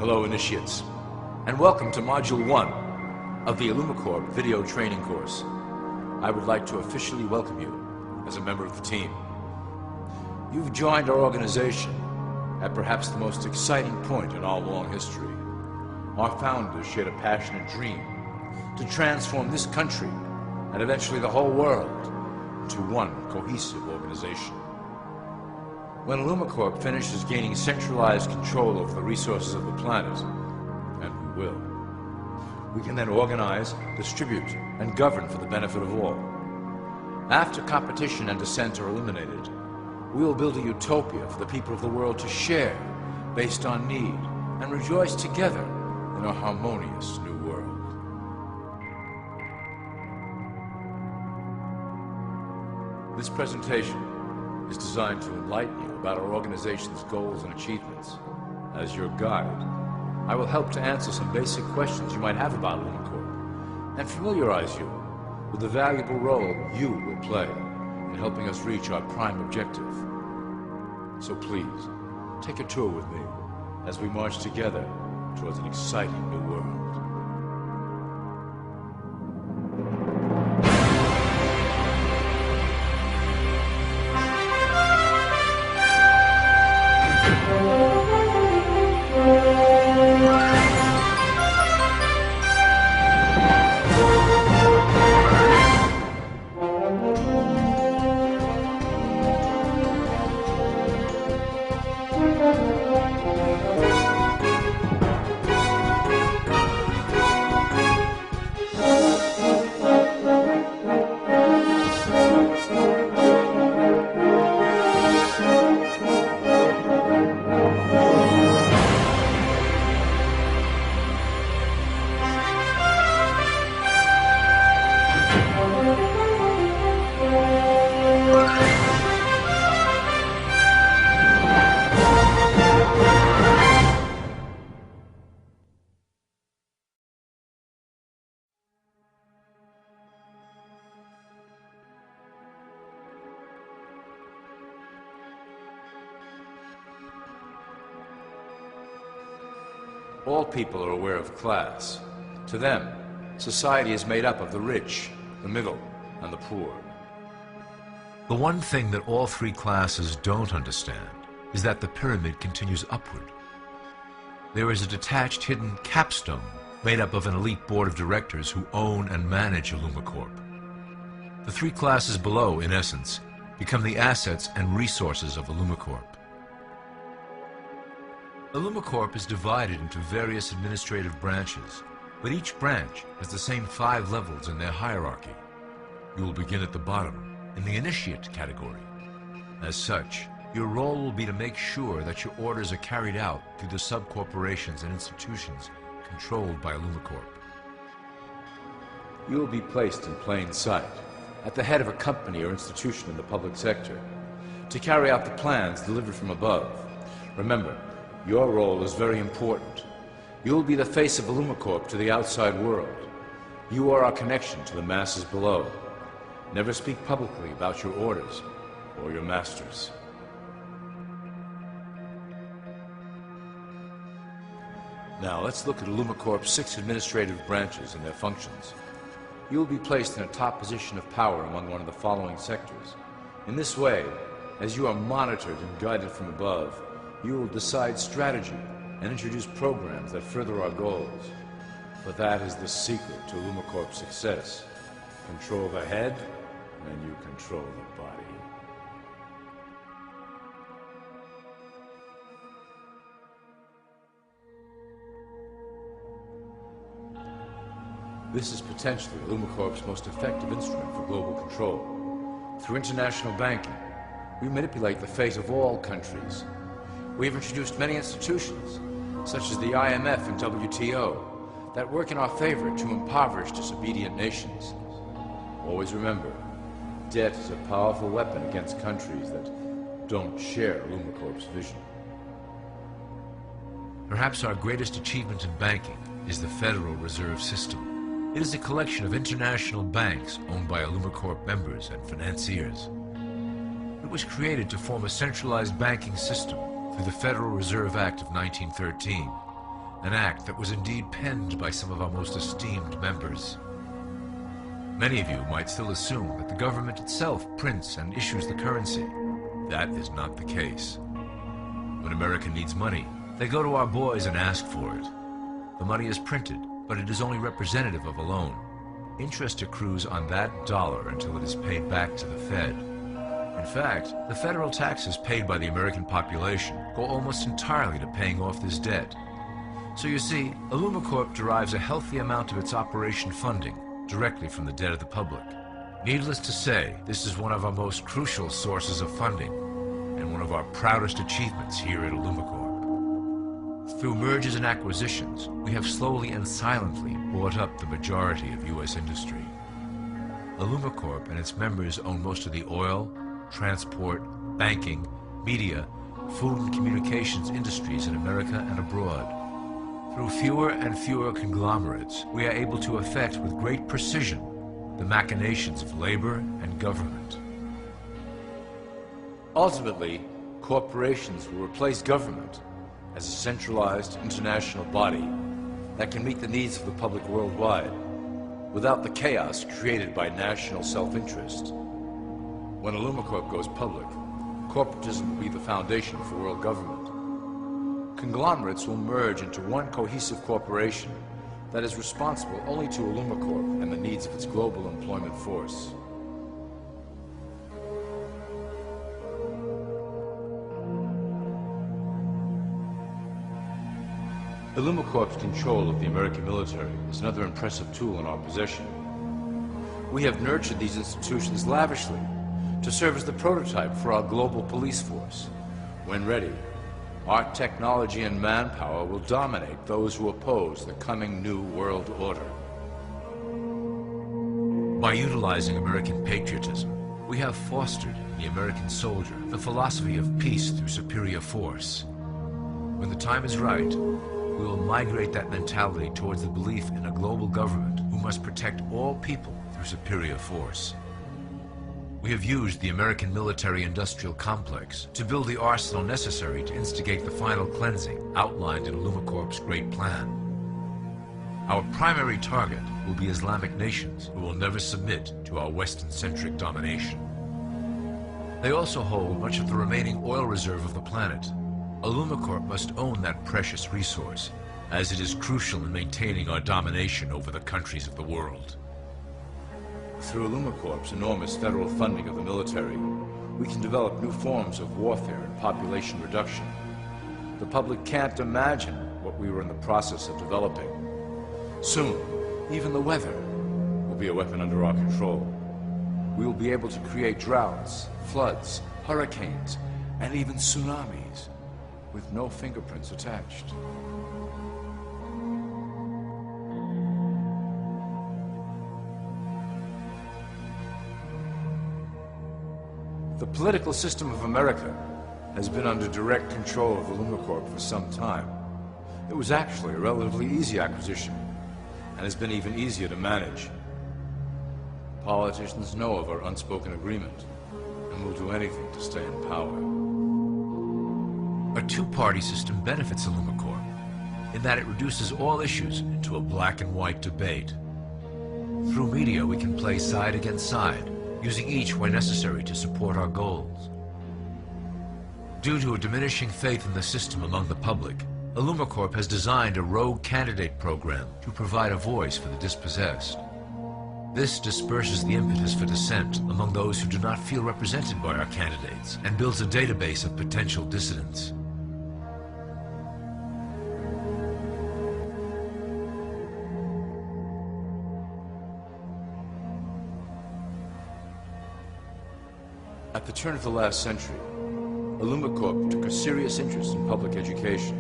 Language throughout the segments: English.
Hello, initiates, and welcome to Module 1 of the Illumicorp Video Training course. I would like to officially welcome you as a member of the team. You've joined our organization at perhaps the most exciting point in our long history. Our founders shared a passionate dream to transform this country and eventually the whole world into one cohesive organization. When Illumicorp finishes gaining centralized control over the resources of the planet, and we will, we can then organize, distribute, and govern for the benefit of all. After competition and dissent are eliminated, we will build a utopia for the people of the world to share based on need and rejoice together in a harmonious new world. This presentation is designed to enlighten you about our organization's goals and achievements. As your guide, I will help to answer some basic questions you might have about Illumicorp and familiarize you with the valuable role you will play in helping us reach our prime objective. So please, take a tour with me as we march together towards an exciting new world. All people are aware of class. To them, society is made up of the rich, the middle, and the poor. The one thing that all three classes don't understand is that the pyramid continues upward. There is a detached hidden capstone made up of an elite board of directors who own and manage Illumicorp. The three classes below, in essence, become the assets and resources of Illumicorp. Illumicorp is divided into various administrative branches, but each branch has the same 5 levels in their hierarchy. You will begin at the bottom, in the Initiate category. As such, your role will be to make sure that your orders are carried out through the sub-corporations and institutions controlled by Illumicorp. You will be placed in plain sight, at the head of a company or institution in the public sector, to carry out the plans delivered from above. Remember, your role is very important. You will be the face of Illumicorp to the outside world. You are our connection to the masses below. Never speak publicly about your orders or your masters. Now let's look at Illumicorp's 6 administrative branches and their functions. You will be placed in a top position of power among one of the following sectors. In this way, as you are monitored and guided from above, you will decide strategy and introduce programs that further our goals. But that is the secret to Illumicorp's success. Control the head, and you control the body. This is potentially Illumicorp's most effective instrument for global control. Through international banking, we manipulate the fate of all countries. We have introduced many institutions, such as the IMF and WTO, that work in our favor to impoverish disobedient nations. Always remember, debt is a powerful weapon against countries that don't share Illumicorp's vision. Perhaps our greatest achievement in banking is the Federal Reserve System. It is a collection of international banks owned by Illumicorp members and financiers. It was created to form a centralized banking system through the Federal Reserve Act of 1913. an act that was indeed penned by some of our most esteemed members. Many of you might still assume that the government itself prints and issues the currency. That is not the case. When America needs money, they go to our boys and ask for it. The money is printed, but it is only representative of a loan. Interest accrues on that dollar until it is paid back to the Fed. In fact, the federal taxes paid by the American population go almost entirely to paying off this debt. So you see, Illumicorp derives a healthy amount of its operation funding directly from the debt of the public. Needless to say, this is one of our most crucial sources of funding and one of our proudest achievements here at Illumicorp. Through mergers and acquisitions, we have slowly and silently bought up the majority of U.S. industry. Illumicorp and its members own most of the oil, transport, banking, media, food and communications industries in America and abroad. Through fewer and fewer conglomerates, we are able to effect with great precision the machinations of labor and government. Ultimately, corporations will replace government as a centralized international body that can meet the needs of the public worldwide without the chaos created by national self-interest. When Illumicorp goes public, corporatism will be the foundation for world government. Conglomerates will merge into one cohesive corporation that is responsible only to Illumicorp and the needs of its global employment force. Illumicorp's control of the American military is another impressive tool in our possession. We have nurtured these institutions lavishly to serve as the prototype for our global police force. When ready, our technology and manpower will dominate those who oppose the coming new world order. By utilizing American patriotism, we have fostered in the American soldier the philosophy of peace through superior force. When the time is right, we will migrate that mentality towards the belief in a global government who must protect all people through superior force. We have used the American military-industrial complex to build the arsenal necessary to instigate the final cleansing outlined in Illumicorp's great plan. Our primary target will be Islamic nations who will never submit to our Western-centric domination. They also hold much of the remaining oil reserve of the planet. Illumicorp must own that precious resource, as it is crucial in maintaining our domination over the countries of the world. Through Illumicorp's enormous federal funding of the military, we can develop new forms of warfare and population reduction. The public can't imagine what we were in the process of developing. Soon, even the weather will be a weapon under our control. We will be able to create droughts, floods, hurricanes, and even tsunamis with no fingerprints attached. The political system of America has been under direct control of Illumicorp for some time. It was actually a relatively easy acquisition, and has been even easier to manage. Politicians know of our unspoken agreement, and will do anything to stay in power. A two-party system benefits Illumicorp in that it reduces all issues into a black and white debate. Through media, we can play side against side, using each where necessary to support our goals. Due to a diminishing faith in the system among the public, Illumicorp has designed a rogue candidate program to provide a voice for the dispossessed. This disperses the impetus for dissent among those who do not feel represented by our candidates and builds a database of potential dissidents. At the turn of the last century, Illumicorp took a serious interest in public education.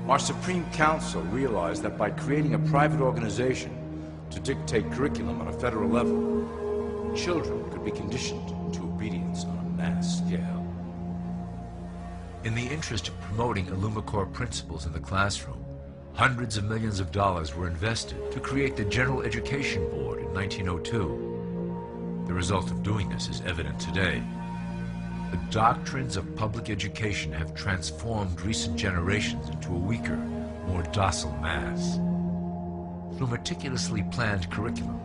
Our Supreme Council realized that by creating a private organization to dictate curriculum on a federal level, children could be conditioned into obedience on a mass scale. In the interest of promoting Illumicorp principles in the classroom, hundreds of millions of dollars were invested to create the General Education Board in 1902. The result of doing this is evident today. The doctrines of public education have transformed recent generations into a weaker, more docile mass. Through meticulously planned curriculum,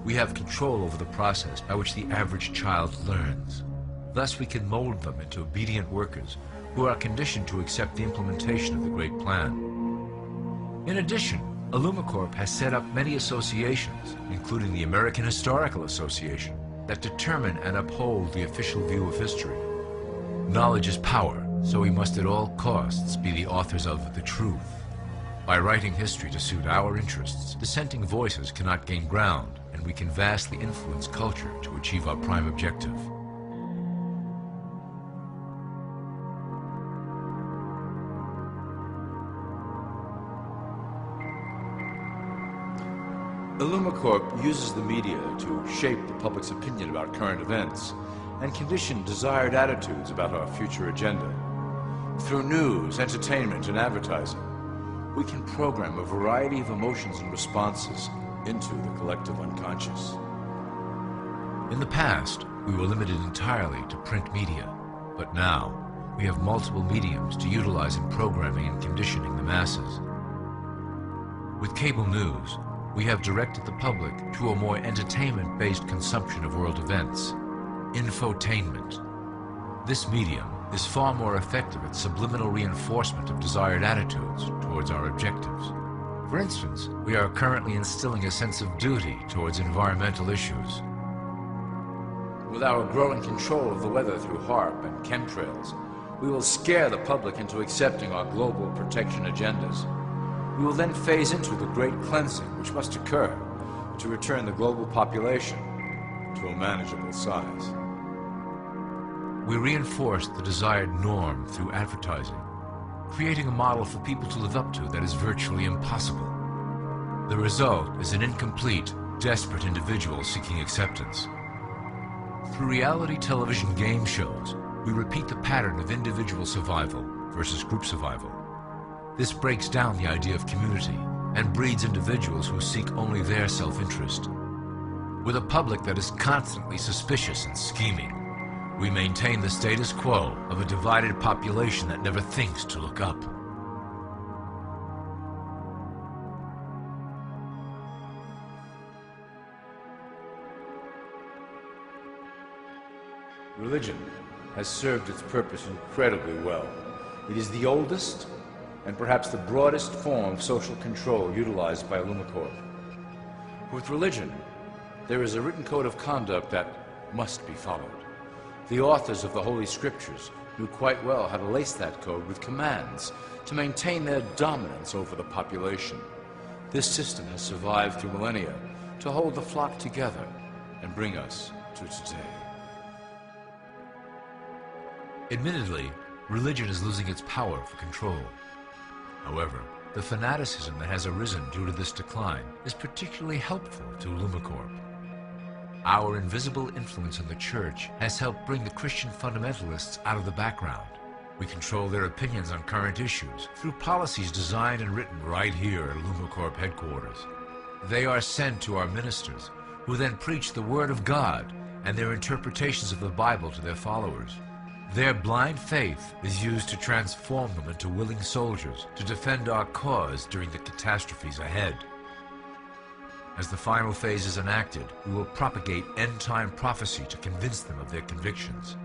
we have control over the process by which the average child learns. Thus, we can mold them into obedient workers who are conditioned to accept the implementation of the Great Plan. In addition, Illumicorp has set up many associations, including the American Historical Association, that determine and uphold the official view of history. Knowledge is power, so we must at all costs be the authors of the truth. By writing history to suit our interests, dissenting voices cannot gain ground, and we can vastly influence culture to achieve our prime objective. Illumicorp uses the media to shape the public's opinion about current events and condition desired attitudes about our future agenda. Through news, entertainment, and advertising, we can program a variety of emotions and responses into the collective unconscious. In the past, we were limited entirely to print media, but now we have multiple mediums to utilize in programming and conditioning the masses. With cable news, we have directed the public to a more entertainment-based consumption of world events, infotainment. This medium is far more effective at subliminal reinforcement of desired attitudes towards our objectives. For instance, we are currently instilling a sense of duty towards environmental issues. With our growing control of the weather through HAARP and chemtrails, we will scare the public into accepting our global protection agendas. We will then phase into the great cleansing which must occur to return the global population to a manageable size. We reinforce the desired norm through advertising, creating a model for people to live up to that is virtually impossible. The result is an incomplete, desperate individual seeking acceptance. Through reality television game shows, we repeat the pattern of individual survival versus group survival. This breaks down the idea of community and breeds individuals who seek only their self-interest. With a public that is constantly suspicious and scheming, we maintain the status quo of a divided population that never thinks to look up. Religion has served its purpose incredibly well. It is the oldest and perhaps the broadest form of social control utilized by Illumicorp. With religion, there is a written code of conduct that must be followed. The authors of the Holy Scriptures knew quite well how to lace that code with commands to maintain their dominance over the population. This system has survived through millennia to hold the flock together and bring us to today. Admittedly, religion is losing its power for control. However, the fanaticism that has arisen due to this decline is particularly helpful to Illumicorp. Our invisible influence in the Church has helped bring the Christian fundamentalists out of the background. We control their opinions on current issues through policies designed and written right here at Illumicorp headquarters. They are sent to our ministers, who then preach the Word of God and their interpretations of the Bible to their followers. Their blind faith is used to transform them into willing soldiers to defend our cause during the catastrophes ahead. As the final phase is enacted, we will propagate end-time prophecy to convince them of their convictions.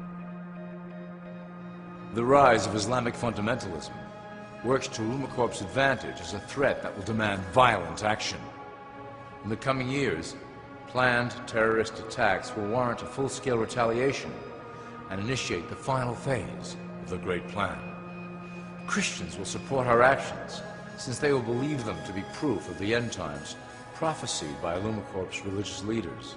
The rise of Islamic fundamentalism works to Illumicorp's advantage as a threat that will demand violent action. In the coming years, planned terrorist attacks will warrant a full-scale retaliation and initiate the final phase of the Great Plan. Christians will support our actions, since they will believe them to be proof of the end times prophesied by Illumicorp's religious leaders.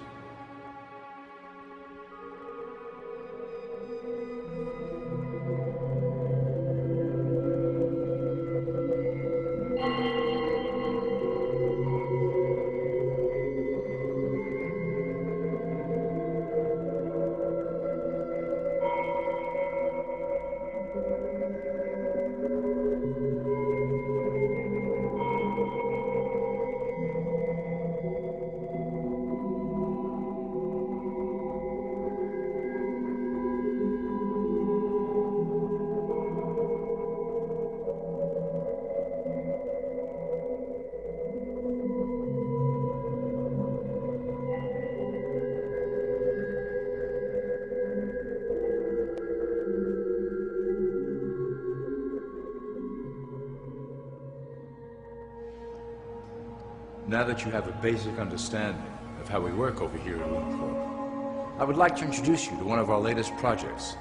Now that you have a basic understanding of how we work over here at Illumicorp, I would like to introduce you to one of our latest projects,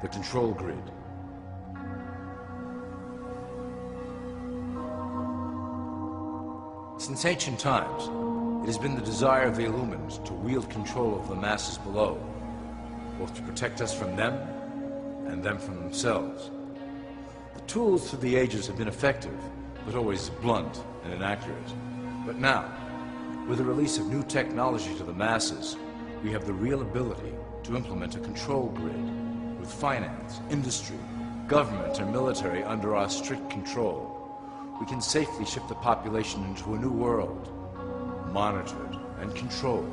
the Control Grid. Since ancient times, it has been the desire of the Illumins to wield control of the masses below, both to protect us from them and them from themselves. The tools through the ages have been effective, but always blunt and inaccurate. But now, with the release of new technology to the masses, we have the real ability to implement a control grid with finance, industry, government, and military under our strict control. We can safely ship the population into a new world, monitored and controlled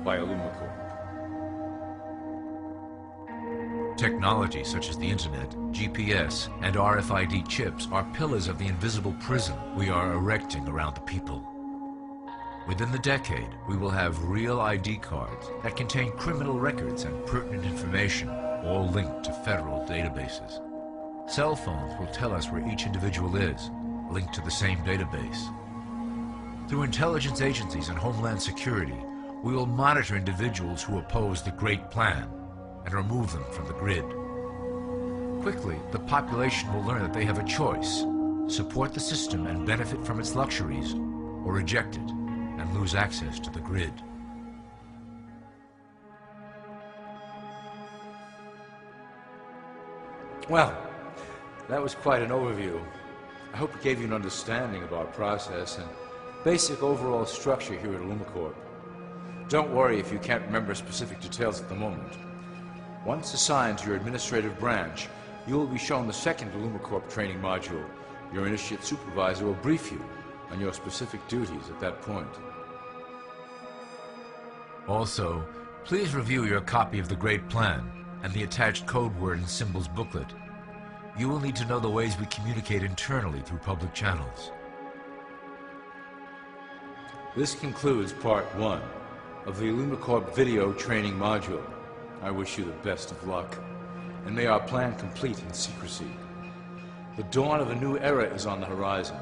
by Illumicorp. Technology such as the internet, GPS, and RFID chips are pillars of the invisible prison we are erecting around the people. Within the decade, we will have real ID cards that contain criminal records and pertinent information, all linked to federal databases. Cell phones will tell us where each individual is, linked to the same database. Through intelligence agencies and Homeland Security, we will monitor individuals who oppose the Great Plan and remove them from the grid. Quickly, the population will learn that they have a choice: support the system and benefit from its luxuries, or reject it and lose access to the grid. Well, that was quite an overview. I hope it gave you an understanding of our process and basic overall structure here at Illumicorp. Don't worry if you can't remember specific details at the moment. Once assigned to your administrative branch, you will be shown the second Illumicorp training module. Your initiate supervisor will brief you on your specific duties at that point. Also, please review your copy of the Great Plan and the attached code word and symbols booklet. You will need to know the ways we communicate internally through public channels. This concludes Part 1 of the Illumicorp Video Training Module. I wish you the best of luck, and may our plan complete in secrecy. The dawn of a new era is on the horizon,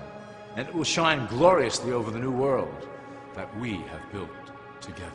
and it will shine gloriously over the new world that we have built together.